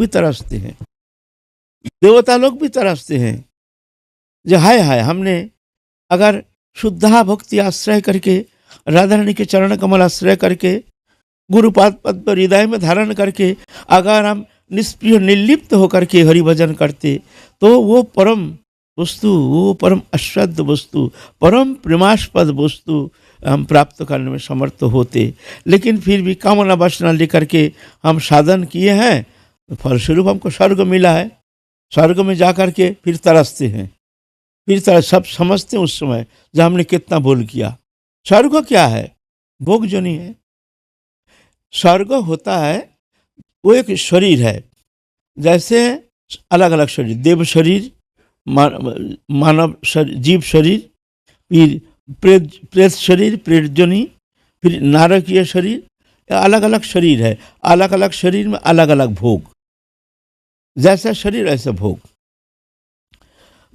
भी तरसते हैं, देवता लोग भी तरसते हैं। जो हाय हाय, हमने अगर शुद्धा भक्ति आश्रय करके, राधा रानी के चरण कमल आश्रय करके, गुरुपाद पद पर हृदय में धारण करके अगर हम निष्प्रिय निर्लिप्त होकर के हरि भजन करते, तो वो परम वस्तु, वो परम अश्रद्ध वस्तु, परम प्रेमास्पद वस्तु हम प्राप्त करने में समर्थ होते। लेकिन फिर भी कामना वासना लेकर के हम साधन किए हैं, तो फलस्वरूप हमको स्वर्ग मिला है। स्वर्ग में जाकर के फिर तरसते हैं, फिर तरह सब समझते हैं उस समय जब हमने कितना भूल किया। स्वर्ग क्या है? भोग जो नहीं है। स्वर्ग होता है वो एक शरीर है, जैसे अलग अलग शरीर, देव शरीर, मानव शरीर, जीव शरीर, फिर प्रेत शरीर, प्रेत जोनि, फिर नारकीय शरीर, अलग अलग शरीर है। अलग अलग शरीर में अलग अलग भोग, जैसा शरीर ऐसा भोग।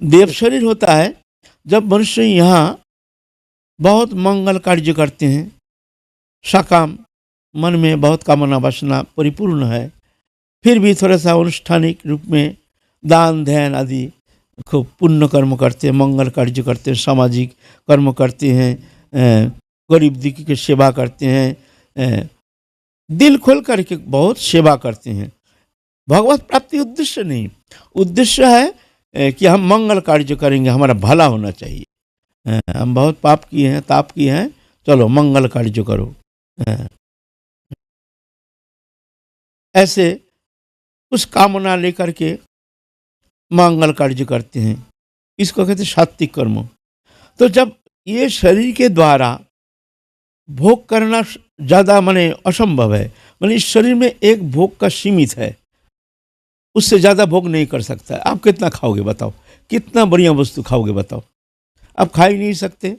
देव शरीर होता है जब मनुष्य यहाँ बहुत मंगल कार्य करते हैं, सकाम, मन में बहुत कामना वासना परिपूर्ण है, फिर भी थोड़ा सा अनुष्ठानिक रूप में दान ध्यान आदि खूब पुण्य कर्म करते हैं, मंगल कार्य करते हैं, सामाजिक कर्म करते हैं, गरीब दुखी की सेवा करते हैं, दिल खोल करके बहुत सेवा करते हैं। भगवत प्राप्ति उद्देश्य नहीं, उद्देश्य है कि हम मंगल कार्य करेंगे, हमारा भला होना चाहिए। हम बहुत पाप किए हैं, ताप किए हैं, चलो मंगल कार्य करो। ऐसे उस कामना लेकर के मंगल कार्य करते हैं, इसको कहते हैं सात्विक कर्म। तो जब ये शरीर के द्वारा भोग करना ज़्यादा माने असंभव है, माने इस शरीर में एक भोग का सीमित है, उससे ज़्यादा भोग नहीं कर सकता है। आप कितना खाओगे बताओ, कितना बढ़िया वस्तु खाओगे बताओ, आप खा ही नहीं सकते।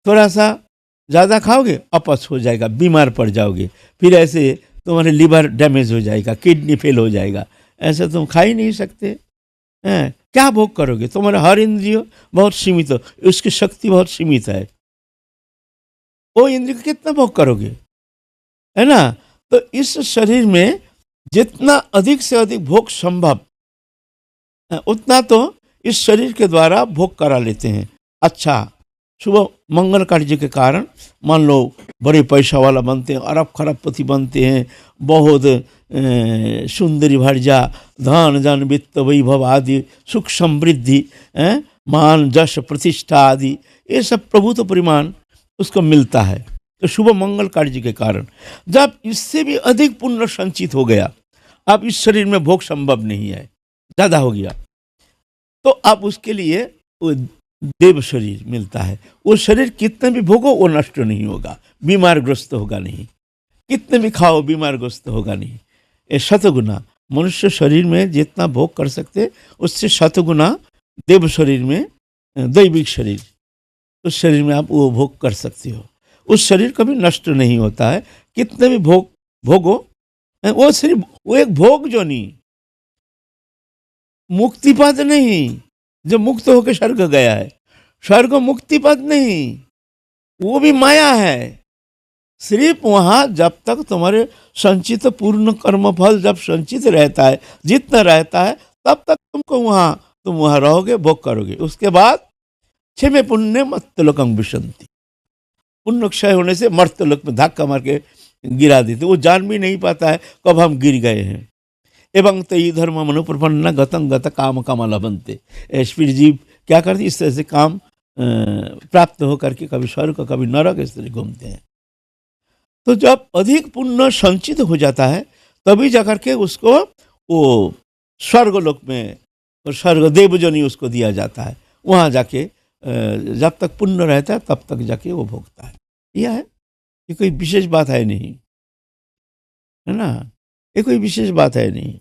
थोड़ा सा ज़्यादा खाओगे अपच हो जाएगा, बीमार पड़ जाओगे, फिर ऐसे तुम्हारे लिवर डैमेज हो जाएगा, किडनी फेल हो जाएगा, ऐसे तुम खा ही नहीं सकते हैं। क्या भोग करोगे? तुम्हारा हर इंद्रिय बहुत सीमित हो, उसकी शक्ति बहुत सीमित है, वो इंद्रिय को कितना भोग करोगे, है ना। तो इस शरीर में जितना अधिक से अधिक भोग संभव उतना तो इस शरीर के द्वारा भोग करा लेते हैं। अच्छा, सुबह मंगल कार्य के कारण मान लो बड़े पैसा वाला बनते हैं, अरब खरबपति बनते हैं, बहुत सुंदरी भर्जा, धन जन वित्त वैभव आदि, सुख समृद्धि, मान जश प्रतिष्ठा आदि, ये सब प्रभुत्व परिमाण उसको मिलता है। तो शुभ मंगल कार्य के कारण जब इससे भी अधिक पुण्य संचित हो गया, अब इस शरीर में भोग संभव नहीं है, ज़्यादा हो गया, तो अब उसके लिए वो देव शरीर मिलता है। वो शरीर कितने भी भोगो वो नष्ट नहीं होगा, बीमार ग्रस्त होगा नहीं, कितने भी खाओ बीमार ग्रस्त होगा नहीं। ये शतगुना मनुष्य शरीर में जितना भोग कर सकते उससे शतगुना देव शरीर में, दैविक शरीर, उस शरीर में आप वो भोग कर सकते हो। उस शरीर कभी नष्ट नहीं होता है, कितने भी भोगो, वो शरीर वो एक भोग जो नहीं, मुक्तिपद नहीं, जो मुक्त होकर स्वर्ग गया है, स्वर्ग मुक्तिपद नहीं, वो भी माया है। सिर्फ वहाँ जब तक तुम्हारे संचित पूर्ण कर्मफल जब संचित रहता है, जितना रहता है, तब तक तुम वहाँ रहोगे, भोग करोगे। उसके बाद क्षमे पुण्य मर्त्यलोकं विशन्ति, पुण्य क्षय होने से मर्त्यलोक में धक्का मार के गिरा देते, वो जान भी नहीं पाता है कब हम गिर गए हैं। एवं तई धर्म मनुप्रपन्न गतं गत काम कमल बनते, स्पिरिट जीव क्या करते, इस तरह से काम प्राप्त होकर के कभी स्वर्ग कभी नरक इस तरह घूमते हैं। तो जब अधिक पुण्य संचित हो जाता है तभी जाकर के उसको वो स्वर्गलोक में, स्वर्ग देवजनी उसको दिया जाता है। वहाँ जाके जब तक पुण्य रहता है तब तक जाके वो भोगता है। यह है, ये कोई विशेष बात है नहीं, है ना, ये कोई विशेष बात है नहीं।